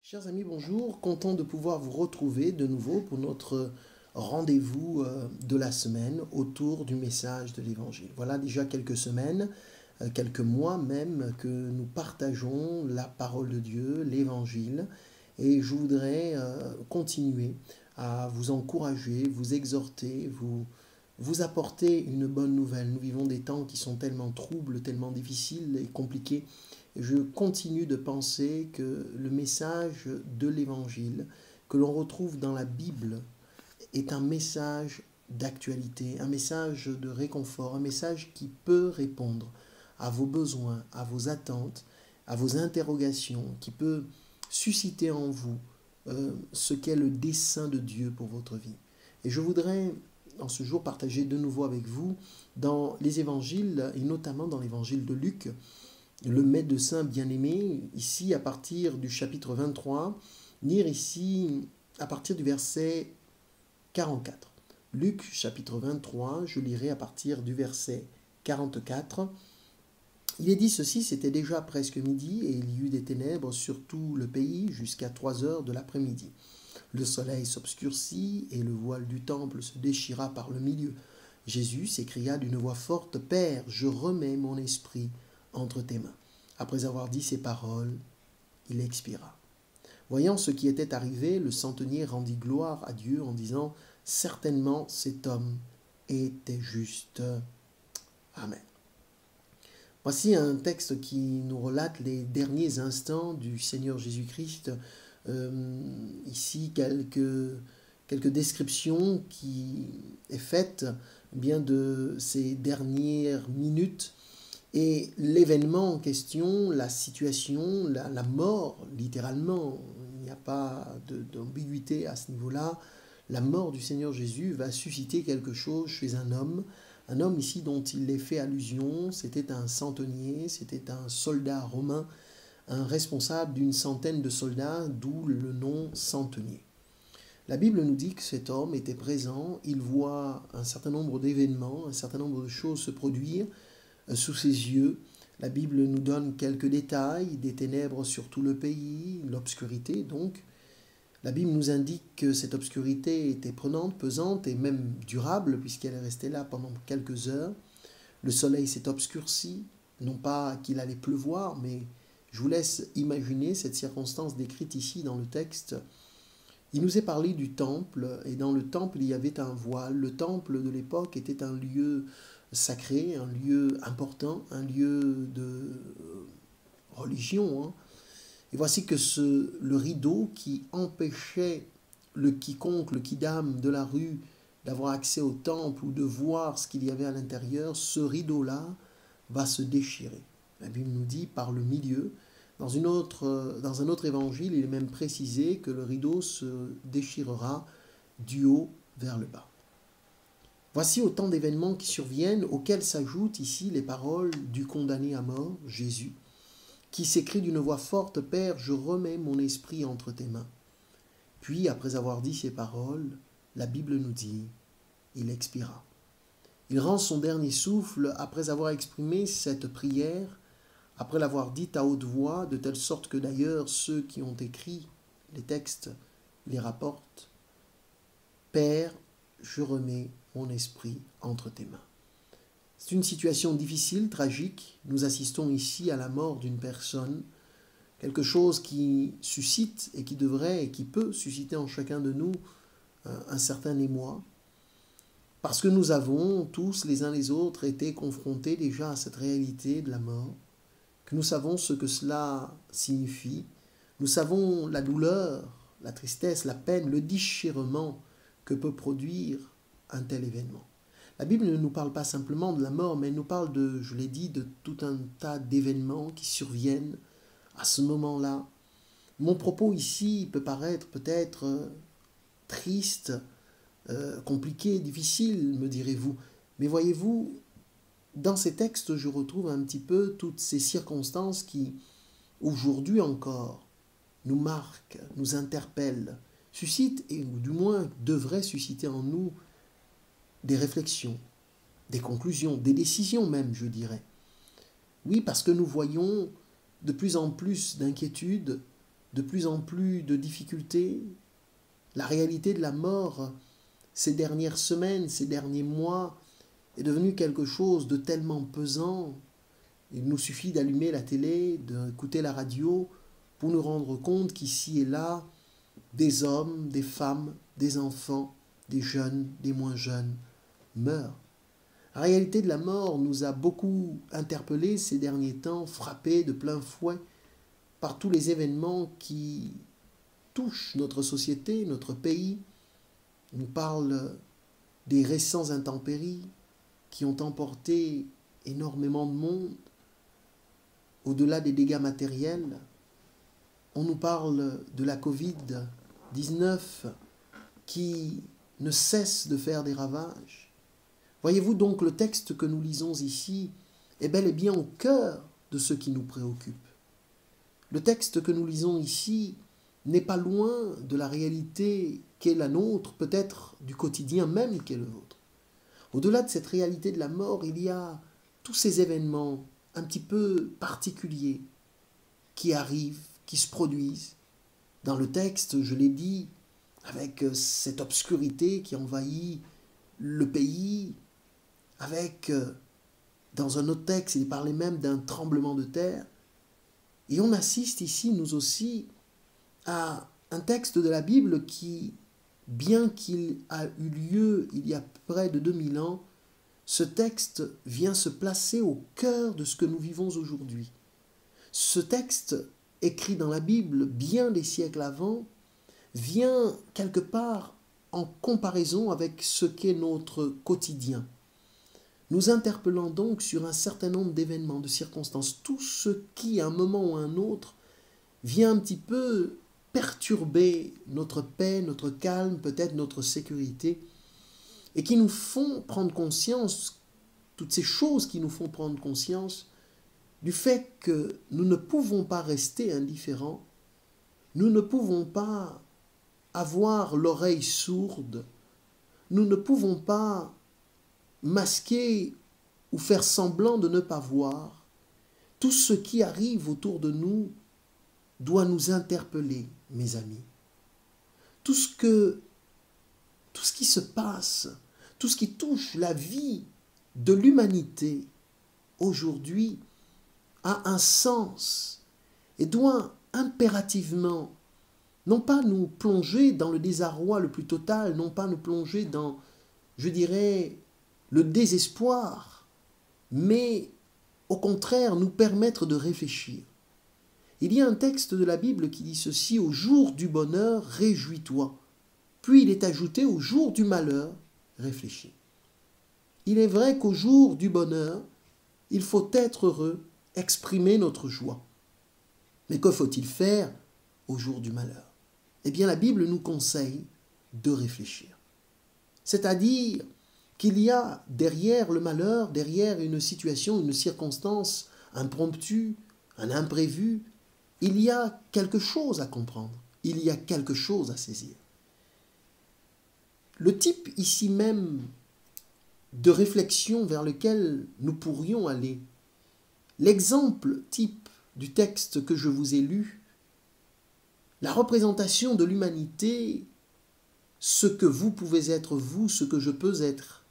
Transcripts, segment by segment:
Chers amis, bonjour. Content de pouvoir vous retrouver de nouveau pour notre rendez-vous de la semaine autour du message de l'Évangile. Voilà déjà quelques semaines, quelques mois même que nous partageons la parole de Dieu, l'Évangile, et je voudrais continuer à vous encourager, vous exhorter, vous apporter une bonne nouvelle. Nous vivons des temps qui sont tellement troubles, tellement difficiles et compliqués. Je continue de penser que le message de l'Évangile que l'on retrouve dans la Bible est un message d'actualité, un message de réconfort, un message qui peut répondre à vos besoins, à vos attentes, à vos interrogations, qui peut susciter en vous ce qu'est le dessein de Dieu pour votre vie. Et je voudrais en ce jour partager de nouveau avec vous dans les évangiles, et notamment dans l'évangile de Luc, le médecin bien-aimé, ici à partir du chapitre 23, lire ici à partir du verset 44. Luc chapitre 23, je lirai à partir du verset 44. Il est dit ceci, c'était déjà presque midi et il y eut des ténèbres sur tout le pays jusqu'à 3 heures de l'après-midi. Le soleil s'obscurcit et le voile du temple se déchira par le milieu. Jésus s'écria d'une voix forte, « Père, je remets mon esprit entre tes mains. » Après avoir dit ces paroles, il expira. Voyant ce qui était arrivé, le centenier rendit gloire à Dieu en disant, « Certainement cet homme était juste. » Amen. Voici un texte qui nous relate les derniers instants du Seigneur Jésus-Christ. Ici, quelques descriptions qui est faite bien de ces dernières minutes. Et l'événement en question, la situation, la mort, littéralement, il n'y a pas d'ambiguïté à ce niveau-là, la mort du Seigneur Jésus va susciter quelque chose chez un homme ici dont il est fait allusion, c'était un centenier, c'était un soldat romain, un responsable d'une centaine de soldats, d'où le nom centenier. La Bible nous dit que cet homme était présent, il voit un certain nombre d'événements, un certain nombre de choses se produire, sous ses yeux. La Bible nous donne quelques détails, des ténèbres sur tout le pays, l'obscurité donc. La Bible nous indique que cette obscurité était prenante, pesante et même durable puisqu'elle est restée là pendant quelques heures. Le soleil s'est obscurci, non pas qu'il allait pleuvoir, mais je vous laisse imaginer cette circonstance décrite ici dans le texte. Il nous est parlé du temple, et dans le temple il y avait un voile. Le temple de l'époque était un lieu sacré, un lieu important, un lieu de religion. Et voici que le rideau qui empêchait le quiconque, le quidam de la rue, d'avoir accès au temple ou de voir ce qu'il y avait à l'intérieur, ce rideau-là va se déchirer. La Bible nous dit par le milieu. Dans un autre évangile, il est même précisé que le rideau se déchirera du haut vers le bas. Voici autant d'événements qui surviennent, auxquels s'ajoutent ici les paroles du condamné à mort, Jésus, qui s'écrie d'une voix forte, « Père, je remets mon esprit entre tes mains. » Puis, après avoir dit ces paroles, la Bible nous dit, il expira. Il rend son dernier souffle après avoir exprimé cette prière, après l'avoir dite à haute voix, de telle sorte que d'ailleurs ceux qui ont écrit les textes les rapportent. « Père, je remets mon esprit entre tes mains. » C'est une situation difficile, tragique. Nous assistons ici à la mort d'une personne, quelque chose qui suscite et qui devrait et qui peut susciter en chacun de nous un certain émoi, parce que nous avons tous les uns les autres été confrontés déjà à cette réalité de la mort, que nous savons ce que cela signifie, nous savons la douleur, la tristesse, la peine, le déchirement que peut produire un tel événement. La Bible ne nous parle pas simplement de la mort, mais elle nous parle de, je l'ai dit, de tout un tas d'événements qui surviennent à ce moment-là. Mon propos ici peut paraître peut-être triste, compliqué, difficile, me direz-vous. Mais voyez-vous, dans ces textes, je retrouve un petit peu toutes ces circonstances qui, aujourd'hui encore, nous marquent, nous interpellent, suscitent, et ou du moins devraient susciter en nous des réflexions, des conclusions, des décisions même, je dirais. Oui, parce que nous voyons de plus en plus d'inquiétudes, de plus en plus de difficultés. La réalité de la mort, ces dernières semaines, ces derniers mois, est devenue quelque chose de tellement pesant. Il nous suffit d'allumer la télé, d'écouter la radio, pour nous rendre compte qu'ici et là, des hommes, des femmes, des enfants, des jeunes, des moins jeunes, meurent. La réalité de la mort nous a beaucoup interpellés ces derniers temps, frappés de plein fouet par tous les événements qui touchent notre société, notre pays. On nous parle des récents intempéries qui ont emporté énormément de monde, au-delà des dégâts matériels. On nous parle de la Covid-19 qui ne cesse de faire des ravages. Voyez-vous donc, le texte que nous lisons ici est bel et bien au cœur de ce qui nous préoccupe. Le texte que nous lisons ici n'est pas loin de la réalité qu'est la nôtre, peut-être du quotidien même qu'est le vôtre. Au-delà de cette réalité de la mort, il y a tous ces événements un petit peu particuliers qui arrivent, qui se produisent. Dans le texte, je l'ai dit, avec cette obscurité qui envahit le pays, avec, dans un autre texte, il parlait même d'un tremblement de terre. Et on assiste ici, nous aussi, à un texte de la Bible qui, bien qu'il a eu lieu il y a près de 2000 ans, ce texte vient se placer au cœur de ce que nous vivons aujourd'hui. Ce texte, écrit dans la Bible bien des siècles avant, vient quelque part en comparaison avec ce qu'est notre quotidien. Nous interpellant donc sur un certain nombre d'événements, de circonstances, tout ce qui, à un moment ou à un autre, vient un petit peu perturber notre paix, notre calme, peut-être notre sécurité, et qui nous font prendre conscience, toutes ces choses qui nous font prendre conscience du fait que nous ne pouvons pas rester indifférents, nous ne pouvons pas avoir l'oreille sourde, nous ne pouvons pas masquer ou faire semblant de ne pas voir. Tout ce qui arrive autour de nous doit nous interpeller, mes amis. Tout ce qui se passe, tout ce qui touche la vie de l'humanité aujourd'hui a un sens et doit impérativement non pas nous plonger dans le désarroi le plus total, non pas nous plonger dans, je dirais, le désespoir, mais au contraire nous permettre de réfléchir. Il y a un texte de la Bible qui dit ceci: « Au jour du bonheur, réjouis-toi. » Puis il est ajouté: « Au jour du malheur, réfléchis. » Il est vrai qu'au jour du bonheur, il faut être heureux, exprimer notre joie. Mais que faut-il faire au jour du malheur? Eh bien, la Bible nous conseille de réfléchir. C'est-à-dire qu'il y a derrière le malheur, derrière une situation, une circonstance impromptue, un imprévu, il y a quelque chose à comprendre, il y a quelque chose à saisir. Le type ici même de réflexion vers lequel nous pourrions aller, l'exemple type du texte que je vous ai lu, la représentation de l'humanité, ce que vous pouvez être vous, ce que je peux être,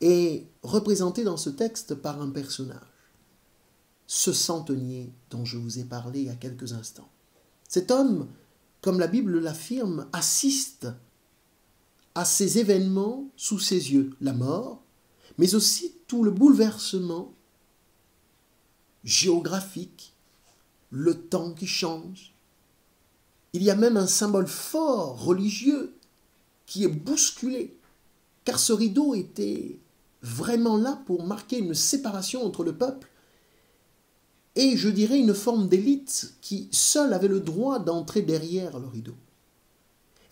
est représenté dans ce texte par un personnage, ce centenier dont je vous ai parlé il y a quelques instants. Cet homme, comme la Bible l'affirme, assiste à ces événements sous ses yeux, la mort, mais aussi tout le bouleversement géographique, le temps qui change. Il y a même un symbole fort, religieux, qui est bousculé, car ce rideau était vraiment là pour marquer une séparation entre le peuple et, je dirais, une forme d'élite qui seule avait le droit d'entrer derrière le rideau.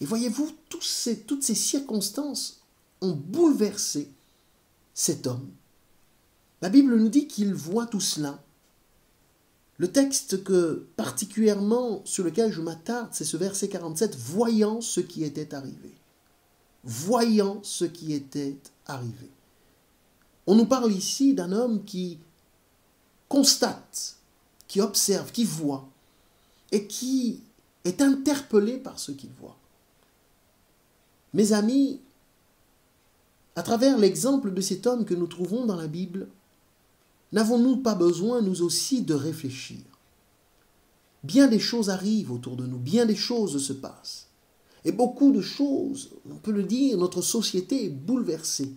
Et voyez-vous, toutes ces circonstances ont bouleversé cet homme. La Bible nous dit qu'il voit tout cela. Le texte particulièrement sur lequel je m'attarde, c'est ce verset 47, « Voyant ce qui était arrivé. » Voyant ce qui était arrivé. On nous parle ici d'un homme qui constate, qui observe, qui voit, et qui est interpellé par ce qu'il voit. Mes amis, à travers l'exemple de cet homme que nous trouvons dans la Bible, n'avons-nous pas besoin, nous aussi, de réfléchir? Bien des choses arrivent autour de nous, bien des choses se passent. Et beaucoup de choses, on peut le dire, notre société est bouleversée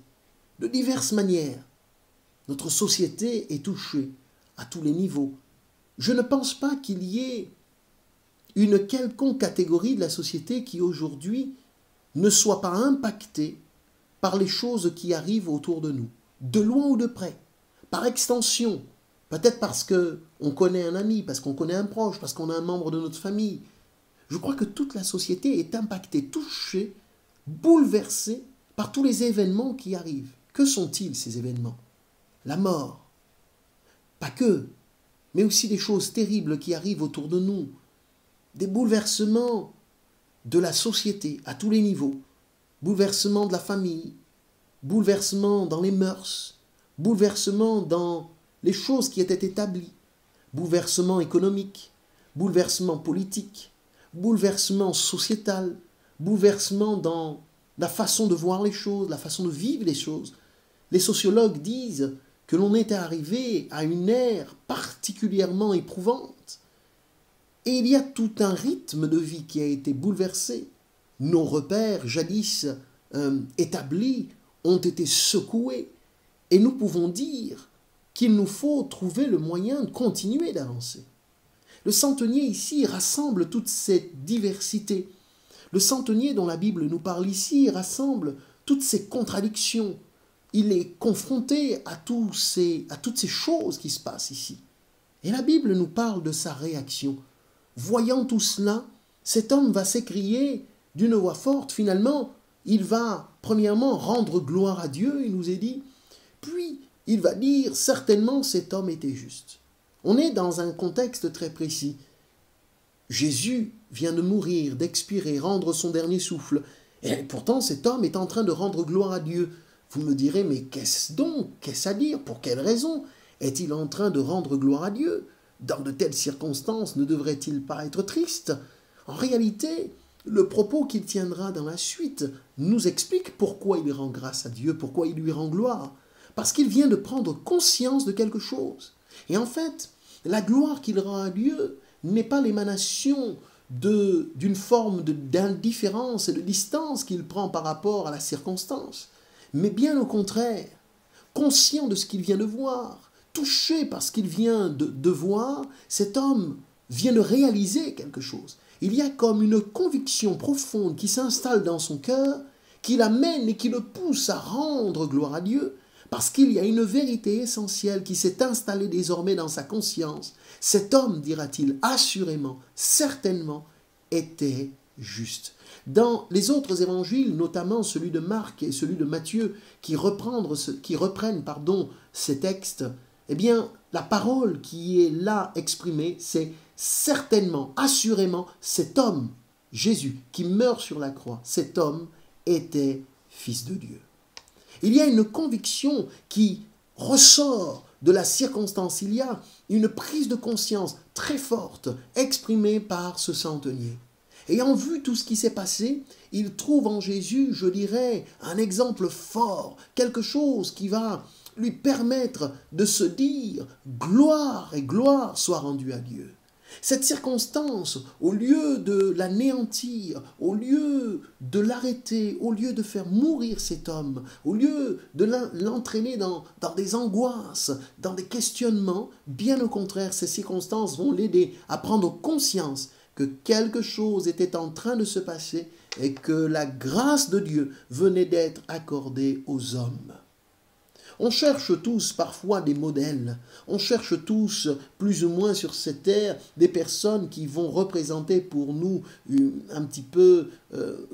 de diverses manières. Notre société est touchée à tous les niveaux. Je ne pense pas qu'il y ait une quelconque catégorie de la société qui aujourd'hui ne soit pas impactée par les choses qui arrivent autour de nous, de loin ou de près, par extension, peut-être parce qu'on connaît un ami, parce qu'on connaît un proche, parce qu'on a un membre de notre famille. Je crois que toute la société est impactée, touchée, bouleversée par tous les événements qui arrivent. Que sont-ils ces événements? La mort, pas que, mais aussi des choses terribles qui arrivent autour de nous, des bouleversements de la société à tous les niveaux, bouleversements de la famille, bouleversements dans les mœurs, bouleversements dans les choses qui étaient établies, bouleversements économiques, bouleversements politiques, bouleversements sociétal, bouleversements dans la façon de voir les choses, la façon de vivre les choses. Les sociologues disent que l'on était arrivé à une ère particulièrement éprouvante. Et il y a tout un rythme de vie qui a été bouleversé. Nos repères, jadis établis, ont été secoués. Et nous pouvons dire qu'il nous faut trouver le moyen de continuer d'avancer. Le centenier ici rassemble toute cette diversité. Le centenier dont la Bible nous parle ici rassemble toutes ces contradictions. Il est confronté à toutes ces choses qui se passent ici. Et la Bible nous parle de sa réaction. Voyant tout cela, cet homme va s'écrier d'une voix forte. Finalement, il va premièrement rendre gloire à Dieu, il nous est dit. Puis, il va dire, certainement cet homme était juste. On est dans un contexte très précis. Jésus vient de mourir, d'expirer, rendre son dernier souffle. Et pourtant, cet homme est en train de rendre gloire à Dieu. Vous me direz, mais qu'est-ce donc? Qu'est-ce à dire? Pour quelle raison est-il en train de rendre gloire à Dieu? Dans de telles circonstances, ne devrait-il pas être triste? En réalité, le propos qu'il tiendra dans la suite nous explique pourquoi il rend grâce à Dieu, pourquoi il lui rend gloire. Parce qu'il vient de prendre conscience de quelque chose. Et en fait, la gloire qu'il rend à Dieu n'est pas l'émanation d'une forme d'indifférence et de distance qu'il prend par rapport à la circonstance, mais bien au contraire, conscient de ce qu'il vient de voir, touché par ce qu'il vient de voir, cet homme vient de réaliser quelque chose. Il y a comme une conviction profonde qui s'installe dans son cœur, qui l'amène et qui le pousse à rendre gloire à Dieu, parce qu'il y a une vérité essentielle qui s'est installée désormais dans sa conscience. Cet homme, dira-t-il, assurément, certainement, était juste. Dans les autres évangiles, notamment celui de Marc et celui de Matthieu, qui reprennent ces textes, eh bien, la parole qui est là exprimée, c'est certainement, assurément, cet homme, Jésus, qui meurt sur la croix, cet homme était fils de Dieu. Il y a une conviction qui ressort de la circonstance. Il y a une prise de conscience très forte exprimée par ce centenier. Ayant vu tout ce qui s'est passé, il trouve en Jésus, je dirais, un exemple fort, quelque chose qui va lui permettre de se dire « gloire et gloire soit rendue à Dieu ». Cette circonstance, au lieu de l'anéantir, au lieu de l'arrêter, au lieu de faire mourir cet homme, au lieu de l'entraîner dans des angoisses, dans des questionnements, bien au contraire, ces circonstances vont l'aider à prendre conscience que quelque chose était en train de se passer et que la grâce de Dieu venait d'être accordée aux hommes. On cherche tous parfois des modèles, on cherche tous plus ou moins sur cette terre des personnes qui vont représenter pour nous un petit peu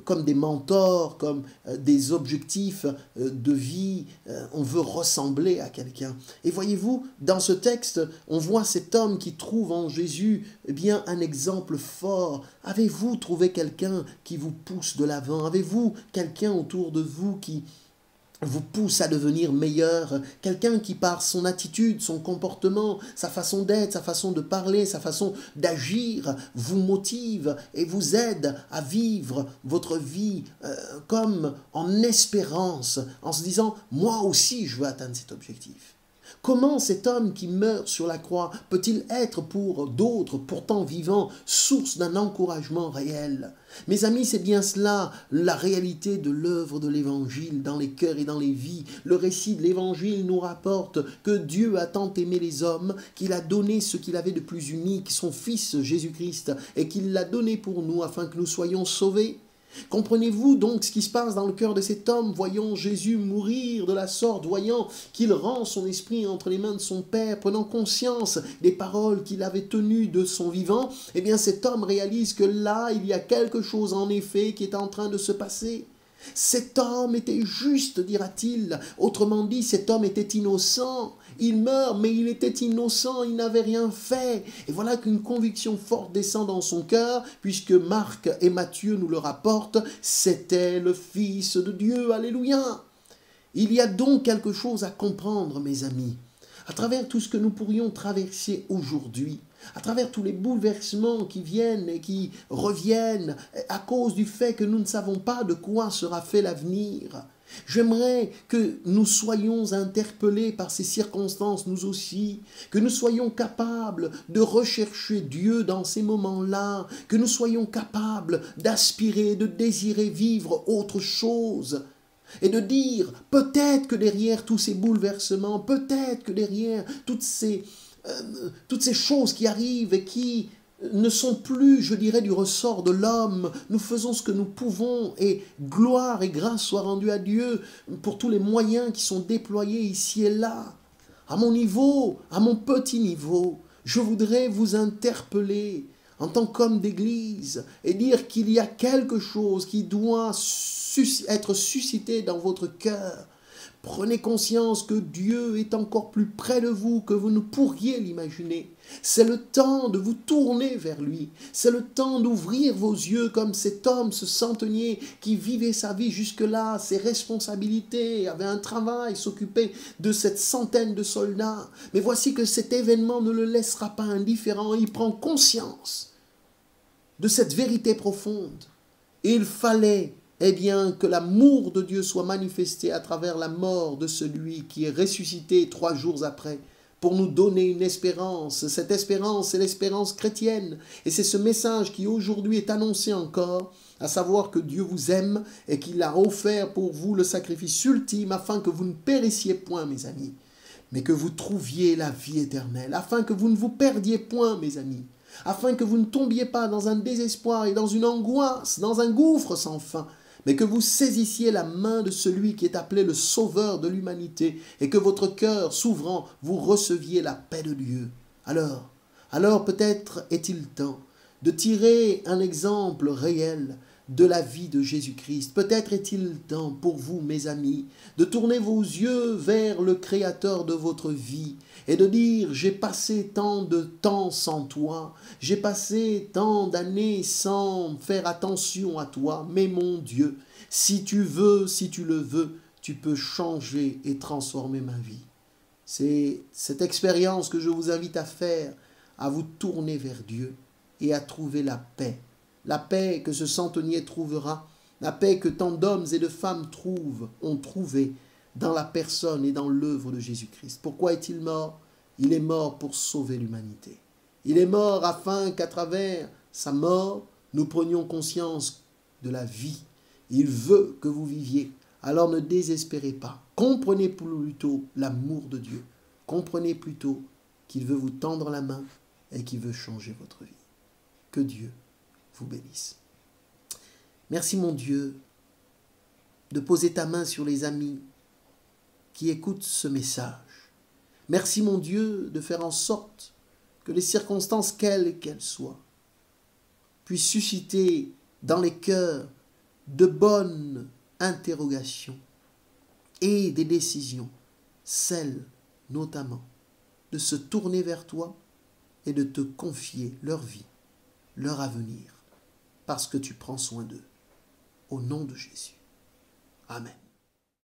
comme des mentors, comme des objectifs de vie, on veut ressembler à quelqu'un. Et voyez-vous, dans ce texte, on voit cet homme qui trouve en Jésus bien un exemple fort. Avez-vous trouvé quelqu'un qui vous pousse de l'avant? Avez-vous quelqu'un autour de vous qui vous pousse à devenir meilleur, quelqu'un qui par son attitude, son comportement, sa façon d'être, sa façon de parler, sa façon d'agir, vous motive et vous aide à vivre votre vie comme en espérance, en se disant « moi aussi je veux atteindre cet objectif ». Comment cet homme qui meurt sur la croix peut-il être pour d'autres, pourtant vivants, source d'un encouragement réel? Mes amis, c'est bien cela, la réalité de l'œuvre de l'Évangile dans les cœurs et dans les vies. Le récit de l'Évangile nous rapporte que Dieu a tant aimé les hommes qu'il a donné ce qu'il avait de plus unique, son Fils Jésus-Christ, et qu'il l'a donné pour nous afin que nous soyons sauvés. Comprenez-vous donc ce qui se passe dans le cœur de cet homme, voyant Jésus mourir de la sorte, voyant qu'il rend son esprit entre les mains de son Père, prenant conscience des paroles qu'il avait tenues de son vivant, eh bien cet homme réalise que là, il y a quelque chose en effet qui est en train de se passer. Cet homme était juste, dira-t-il. Autrement dit, cet homme était innocent. Il meurt, mais il était innocent, il n'avait rien fait. Et voilà qu'une conviction forte descend dans son cœur, puisque Marc et Matthieu nous le rapportent, c'était le Fils de Dieu. Alléluia! Il y a donc quelque chose à comprendre, mes amis. À travers tout ce que nous pourrions traverser aujourd'hui, à travers tous les bouleversements qui viennent et qui reviennent à cause du fait que nous ne savons pas de quoi sera fait l'avenir, j'aimerais que nous soyons interpellés par ces circonstances, nous aussi, que nous soyons capables de rechercher Dieu dans ces moments-là, que nous soyons capables d'aspirer, de désirer vivre autre chose. Et de dire, peut-être que derrière tous ces bouleversements, peut-être que derrière toutes ces choses qui arrivent et qui ne sont plus, je dirais, du ressort de l'homme, nous faisons ce que nous pouvons et gloire et grâce soient rendues à Dieu pour tous les moyens qui sont déployés ici et là. À mon niveau, à mon petit niveau, je voudrais vous interpeller en tant qu'homme d'église et dire qu'il y a quelque chose qui doit être suscité dans votre cœur. Prenez conscience que Dieu est encore plus près de vous que vous ne pourriez l'imaginer. C'est le temps de vous tourner vers lui. C'est le temps d'ouvrir vos yeux comme cet homme, ce centenier qui vivait sa vie jusque-là, ses responsabilités, avait un travail, s'occupait de cette centaine de soldats. Mais voici que cet événement ne le laissera pas indifférent. Il prend conscience de cette vérité profonde. Et il fallait que l'amour de Dieu soit manifesté à travers la mort de celui qui est ressuscité 3 jours après pour nous donner une espérance. Cette espérance, c'est l'espérance chrétienne. Et c'est ce message qui aujourd'hui est annoncé encore, à savoir que Dieu vous aime et qu'il a offert pour vous le sacrifice ultime afin que vous ne périssiez point, mes amis, mais que vous trouviez la vie éternelle, afin que vous ne vous perdiez point, mes amis, afin que vous ne tombiez pas dans un désespoir et dans une angoisse, dans un gouffre sans fin, mais que vous saisissiez la main de celui qui est appelé le Sauveur de l'humanité et que votre cœur s'ouvrant, vous receviez la paix de Dieu. Alors peut-être est-il temps de tirer un exemple réel de la vie de Jésus-Christ. Peut-être est-il temps pour vous, mes amis, de tourner vos yeux vers le Créateur de votre vie et de dire « J'ai passé tant de temps sans toi, j'ai passé tant d'années sans faire attention à toi, mais mon Dieu, si tu veux, si tu le veux, tu peux changer et transformer ma vie. » C'est cette expérience que je vous invite à faire, à vous tourner vers Dieu et à trouver la paix que ce centenier trouvera, la paix que tant d'hommes et de femmes ont trouvé dans la personne et dans l'œuvre de Jésus-Christ. Pourquoi est-il mort? Il est mort pour sauver l'humanité. Il est mort afin qu'à travers sa mort, nous prenions conscience de la vie. Il veut que vous viviez. Alors ne désespérez pas. Comprenez plutôt l'amour de Dieu. Comprenez plutôt qu'il veut vous tendre la main et qu'il veut changer votre vie. Que Dieu vous bénisse. Merci mon Dieu de poser ta main sur les amis qui écoutent ce message. Merci mon Dieu de faire en sorte que les circonstances, quelles qu'elles soient, puissent susciter dans les cœurs de bonnes interrogations et des décisions, celles notamment de se tourner vers toi et de te confier leur vie, leur avenir, parce que tu prends soin d'eux. Au nom de Jésus. Amen.